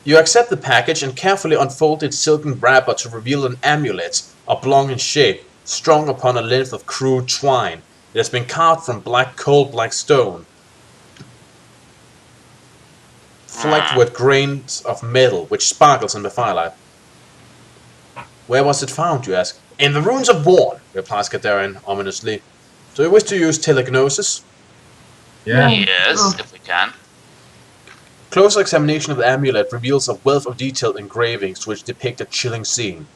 You accept the package and carefully unfold its silken wrapper to reveal an amulet, oblong in shape, strung upon a length of crude twine. It has been carved from coal-black stone, flecked with grains of metal, which sparkles in the firelight. Where was it found, you ask? In the ruins of Warn, replies Kadarian ominously. Do you wish to use telegnosis? Yeah. Yes, if we can. Closer examination of the amulet reveals a wealth of detailed engravings which depict a chilling scene.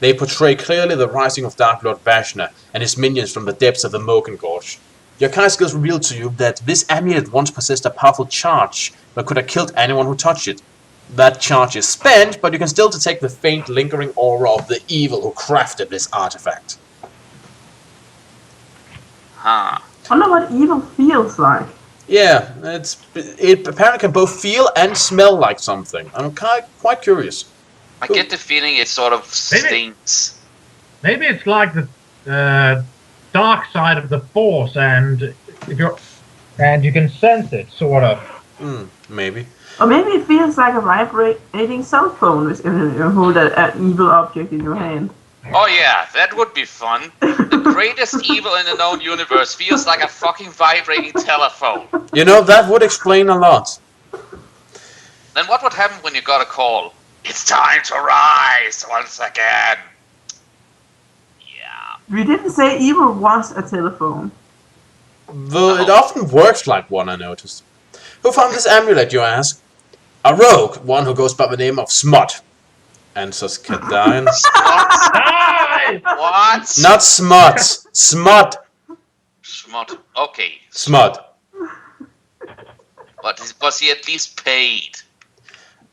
They portray clearly the rising of Dark Lord Vashna and his minions from the depths of the Moken Gorge. Your Kai skills reveal to you that this amulet once possessed a powerful charge that could have killed anyone who touched it. That charge is spent, but you can still detect the faint lingering aura of the evil who crafted this artifact. Huh. I wonder what evil feels like. Yeah, it apparently can both feel and smell like something. I'm quite curious. I get the feeling it sort of stinks. Maybe it's like the dark side of the Force, and you can sense it, sort of. Maybe. Or maybe it feels like a vibrating cell phone if you hold an evil object in your hand. Oh yeah, that would be fun. The greatest evil in the known universe feels like a fucking vibrating telephone. You know, that would explain a lot. Then what would happen when you got a call? It's time to rise once again. Yeah. We didn't say evil was a telephone. Though it often works like one, I noticed. Who found this amulet, you ask? A rogue, one who goes by the name of Smut, answers Kadarian. What? Not Smut. Smut. Smut. Okay. Smut. But was he at least paid?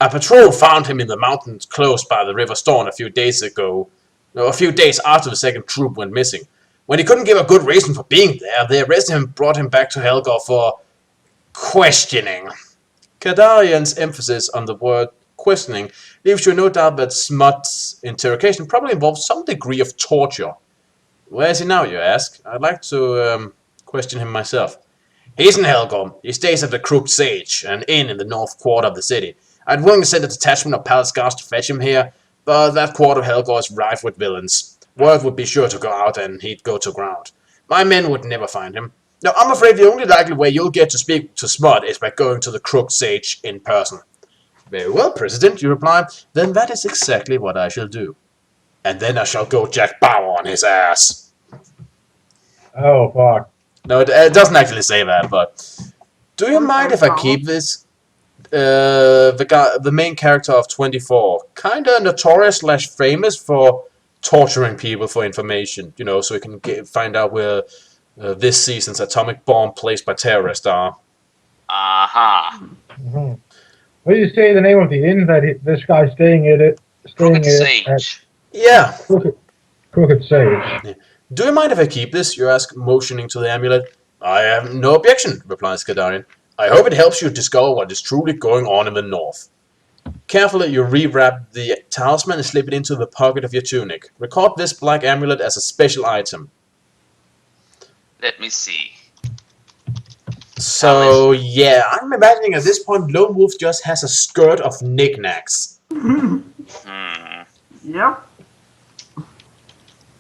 A patrol found him in the mountains close by the River Storm a few days ago. No, a few days after the second troop went missing. When he couldn't give a good reason for being there, they arrested him and brought him back to Helgor for questioning. Kadarian's emphasis on the word questioning leaves you no doubt that Smut's interrogation probably involves some degree of torture. Where is he now, you ask? I'd like to question him myself. He's in Helgor. He stays at the Crooked Sage, an inn in the north quarter of the city. I'd willingly send a detachment of palace guards to fetch him here, but that quarter of Helgor is rife with villains. Word would be sure to go out and he'd go to ground. My men would never find him. Now, I'm afraid the only likely way you'll get to speak to Smut is by going to the Crooked Sage in person. Very well, President, you reply. Then that is exactly what I shall do. And then I shall go Jack Bauer on his ass. Oh, fuck. No, it doesn't actually say that, but... Do you mind if I keep this? The main character of 24. Kinda notorious / famous for torturing people for information. You know, so we can find out where this season's atomic bomb placed by terrorists are. Aha. Mm-hmm. What do you say the name of the inn that this guy's staying at? Crooked Sage. Yeah. Crooked Sage. Yeah. Do you mind if I keep this? You ask, motioning to the amulet. I have no objection, replies Kadarian. I hope it helps you discover what is truly going on in the north. Carefully, you rewrap the talisman and slip it into the pocket of your tunic. Record this black amulet as a special item. Let me see. So, yeah, I'm imagining at this point Lone Wolf just has a skirt of knickknacks. Yep.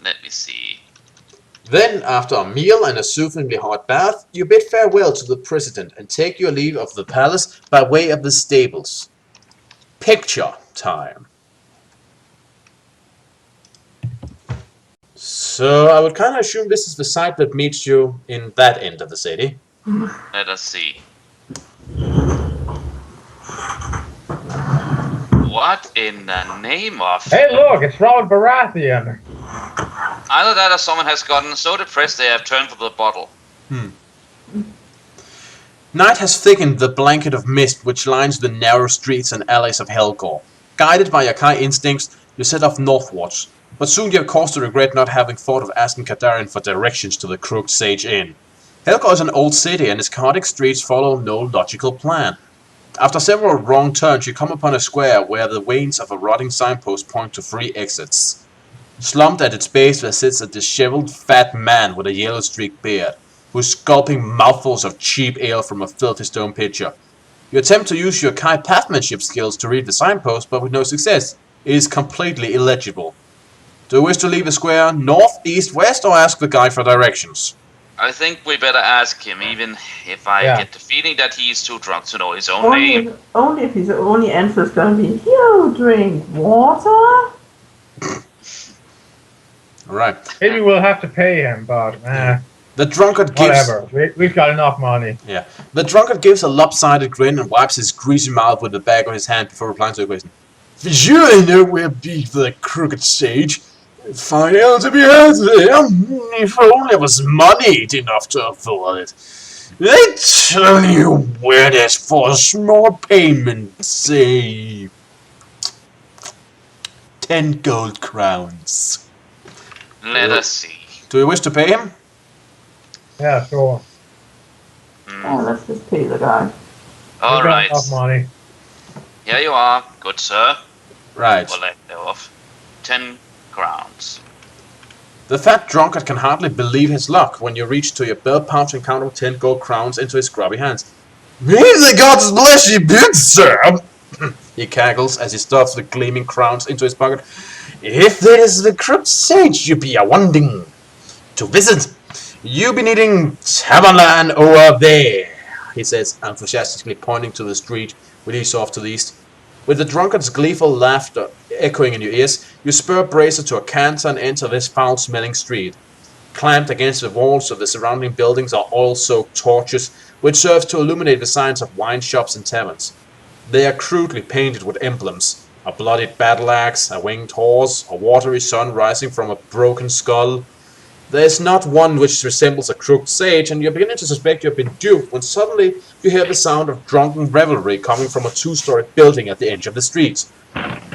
Let me see. Then, after a meal and a soothingly hot bath, you bid farewell to the president and take your leave of the palace by way of the stables. Picture time. So, I would kind of assume this is the site that meets you in that end of the city. Let us see. What in the name of... Hey, look, it's Robert Baratheon. Either that or someone has gotten so depressed they have turned for the bottle. Night has thickened the blanket of mist which lines the narrow streets and alleys of Helgor. Guided by your Kai instincts, you set off northwards, but soon you have cause to regret not having thought of asking Kadarian for directions to the Crooked Sage Inn. Helgor is an old city and its chaotic streets follow no logical plan. After several wrong turns, you come upon a square where the vanes of a rotting signpost point to 3 exits. Slumped at its base there sits a disheveled fat man with a yellow-streaked beard, who is gulping mouthfuls of cheap ale from a filthy stone pitcher. You attempt to use your kite pathmanship skills to read the signpost, but with no success. It is completely illegible. Do you wish to leave the square north, east, west, or ask the guy for directions? I think we better ask him, even if I get the feeling that he's too drunk to know his own name. Only if his only answer is gonna be, you drink water? Alright. Maybe we'll have to pay him, but The drunkard gives... whatever. We've got enough money. Yeah. The drunkard gives a lopsided grin and wipes his greasy mouth with the back of his hand before replying to the question. For sure I know where be the crooked sage. Fine ale to be had there. If only there was money enough to afford it. I tell you where there's for a small payment, say 10 gold crowns. Let us see. Do you wish to pay him? Yeah, sure. Yeah, let's just pay the guy. All We've got right. enough money. Here you are, good sir. Right. We'll let go of 10 crowns. The fat drunkard can hardly believe his luck when you reach to your belt pouch and count 10 gold crowns into his grubby hands. May the gods bless you, good sir! He cackles as he stuffs the gleaming crowns into his pocket. If there's the crooked sage you be a-wanting to visit, you be needing Taverland over there, he says, enthusiastically pointing to the street which leads off to the east. With the drunkard's gleeful laughter echoing in your ears, you spur Bracer to a canter and enter this foul-smelling street. Clamped against the walls of the surrounding buildings are oil-soaked torches, which serve to illuminate the signs of wine shops and taverns. They are crudely painted with emblems: a bloodied battle axe, a winged horse, a watery sun rising from a broken skull. There is not one which resembles a crooked sage, and you're beginning to suspect you've been duped when suddenly you hear the sound of drunken revelry coming from a two-story building at the edge of the street.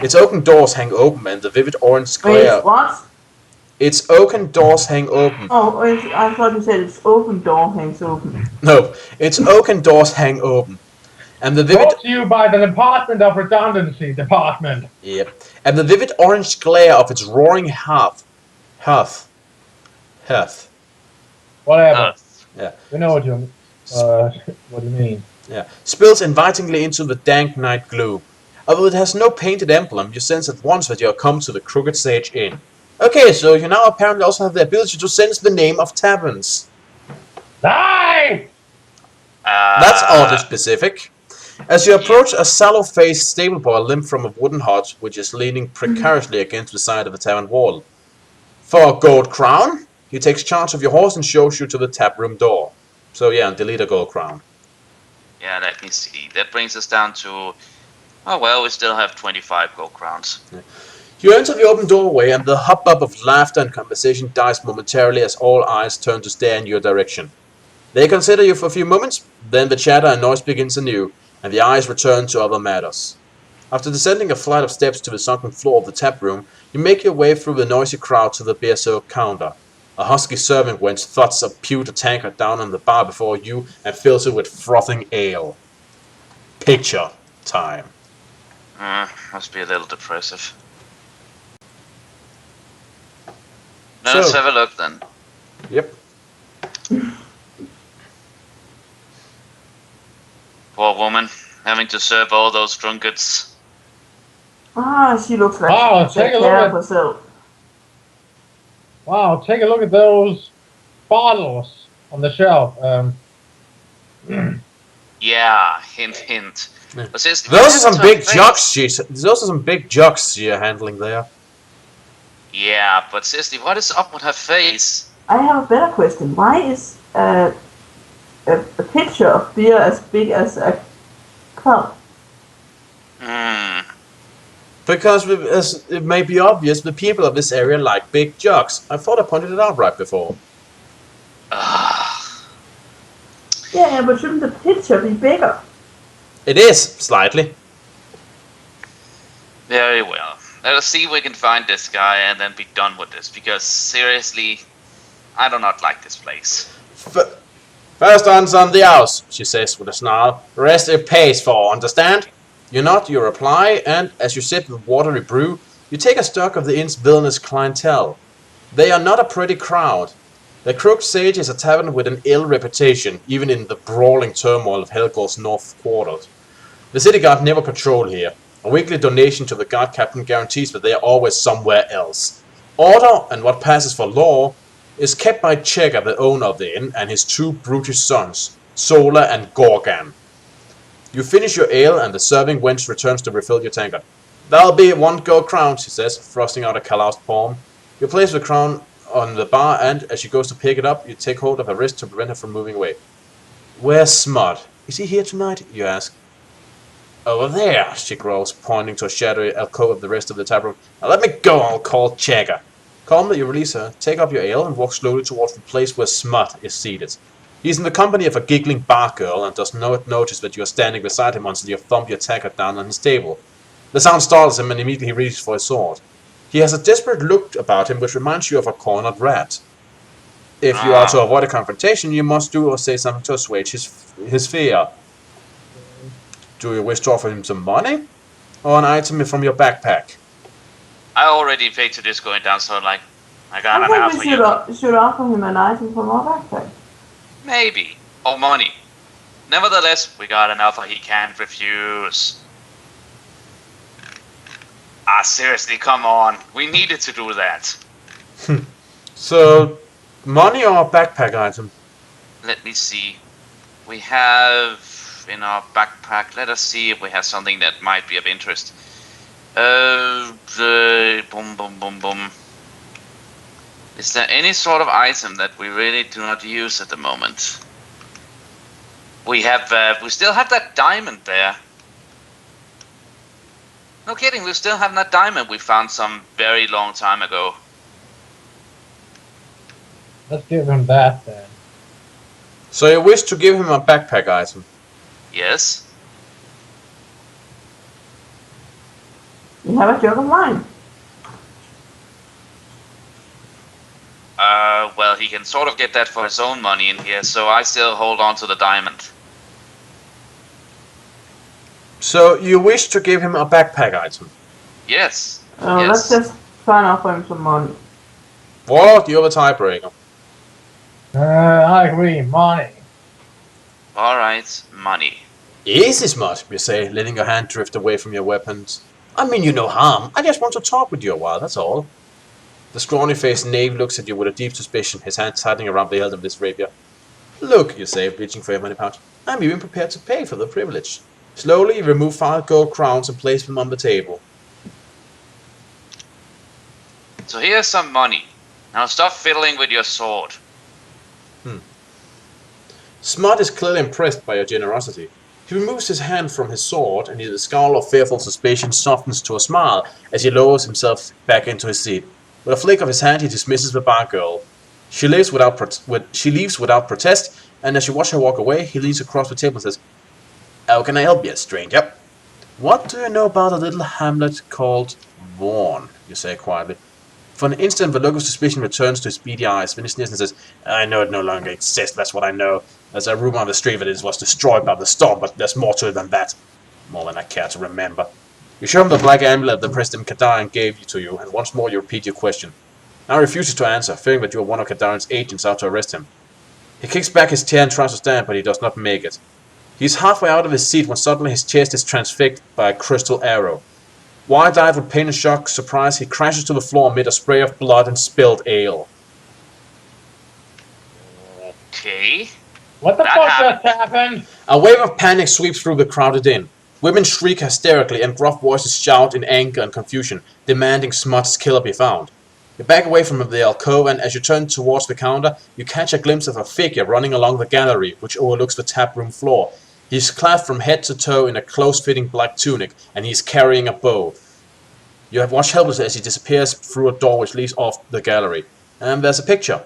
Its oaken doors hang open, and the vivid orange glare... Wait, what? Its oaken doors hang open. Oh, I thought you said its open door hangs open. No, its oaken doors hang open. And the vivid... Brought to you by the Department of Redundancy Department. Yep. And the vivid orange glare of its roaring hearth. Whatever. Yeah. We know what you mean. Yeah. Spills invitingly into the dank night gloom. Although it has no painted emblem, you sense at once that you have come to the Crooked Sage Inn. Okay, so you now apparently also have the ability to sense the name of taverns. Die! That's oddly specific. As you approach a sallow-faced stable boy limp from a wooden hut, which is leaning precariously against the side of the tavern wall. For a gold crown, he takes charge of your horse and shows you to the tap room door. So yeah, delete a gold crown. Yeah, let me see. That brings us down to... Oh well, we still have 25 gold crowns. Yeah. You enter the open doorway, and the hubbub of laughter and conversation dies momentarily as all eyes turn to stare in your direction. They consider you for a few moments, then the chatter and noise begins anew, and the eyes return to other matters. After descending a flight of steps to the sunken floor of the tap room, you make your way through the noisy crowd to the beer-soaked counter. A husky servant wench thuds a pewter tankard down on the bar before you and fills it with frothing ale. Picture time. Must be a little depressive. Now let's So- have a look then. Yep. Poor woman, having to serve all those drunkards. Ah, she looks like Wow, she can take a take look care at- of herself. Wow, take a look at those bottles on the shelf. Yeah, hint, hint. Yeah. But seriously, Those what are some happened to big her jugs. face? Those are some big jugs you're handling there. Yeah, but seriously, what is up with her face? I have a better question. Why is a pitcher of beer as big as a cup? Because, as it may be obvious, the people of this area like big jugs. I thought I pointed it out right before. Yeah, but shouldn't the pitcher be bigger? It is, slightly. Very well. Let us see if we can find this guy and then be done with this, because seriously, I do not like this place. First one's on the house, she says with a snarl. The rest it pays for, understand? You nod your reply, and as you sip the watery brew, you take a stock of the inn's villainous clientele. They are not a pretty crowd. The Crooked Sage is a tavern with an ill reputation, even in the brawling turmoil of Helgor's north quarters. The city guard never patrol here. A weekly donation to the guard captain guarantees that they are always somewhere else. Order and what passes for law is kept by Checker, the owner of the inn, and his two brutish sons, Sola and Gorgan. You finish your ale and the serving wench returns to refill your tankard. That'll be 1 gold crown, she says, thrusting out a calloused palm. You place the crown on the bar and, as she goes to pick it up, you take hold of her wrist to prevent her from moving away. Where's Smut? Is he here tonight? You ask. Over there, she growls, pointing to a shadowy alcove of the rest of the taproom. Now let me go, I'll call Checker. Calmly, you release her, take up your ale, and walk slowly towards the place where Smut is seated. He is in the company of a giggling bar girl and does not notice that you are standing beside him until you thump your tankard down on his table. The sound startles him and immediately he reaches for his sword. He has a desperate look about him which reminds you of a cornered rat. If you are to avoid a confrontation, you must do or say something to assuage his fear. Do you wish to offer him some money? Or an item from your backpack? I already paid to this going down, so like, I got an I hour think for we you. should offer him an item from our backpack. Maybe. Or money. Nevertheless, we got an offer he can't refuse. Seriously, come on. We needed to do that. So, money or a backpack item? Let me see. We have in our backpack, let us see if we have something that might be of interest. Boom. Is there any sort of item that we really do not use at the moment? We still have that diamond there. No kidding, we still have that diamond we found some very long time ago. Let's give him that then. So you wish to give him a backpack item? Yes? You have a jug of wine. Well, he can sort of get that for his own money in here, so I still hold on to the diamond. So you wish to give him a backpack item? Yes. Let's just try and offer him some money. What? You're the tiebreaker. I agree, money. Alright, money. Easy, Smut, you say, letting your hand drift away from your weapons. I mean you no harm. I just want to talk with you a while, that's all. The scrawny-faced knave looks at you with a deep suspicion, his hand tightening around the hilt of his rapier. Look, you say, reaching for your money pouch. I'm even prepared to pay for the privilege. Slowly, you remove 5 gold crowns and place them on the table. So here's some money. Now stop fiddling with your sword. Smut is clearly impressed by your generosity. He removes his hand from his sword, and the scowl of fearful suspicion softens to a smile as he lowers himself back into his seat. With a flick of his hand, he dismisses the bar girl. She leaves without protest, and as you watch her walk away, he leans across the table and says, "How can I help you, stranger?" "What do you know about a little hamlet called Vaughan?" you say quietly. For an instant, the look of suspicion returns to his beady eyes, then he sneers and says, "I know it no longer exists, that's what I know. There's a rumor on the street that it was destroyed by the storm, but there's more to it than that. More than I care to remember." You show him the black amulet that President Kadarian gave to you, and once more you repeat your question. Now he refuses to answer, fearing that you are one of Kadarian's agents out to arrest him. He kicks back his chair and tries to stand, but he does not make it. He is halfway out of his seat when suddenly his chest is transfixed by a crystal arrow. Wide-eyed with pain and shock, surprise, he crashes to the floor amid a spray of blood and spilled ale. Okay. What the That fuck happened. just happened? A wave of panic sweeps through the crowded inn. Women shriek hysterically and gruff voices shout in anger and confusion, demanding Smut's killer be found. You back away from the alcove, and as you turn towards the counter, you catch a glimpse of a figure running along the gallery, which overlooks the taproom floor. He is clad from head to toe in a close-fitting black tunic, and he is carrying a bow. You have watched helplessly as he disappears through a door which leads off the gallery. And there's a picture.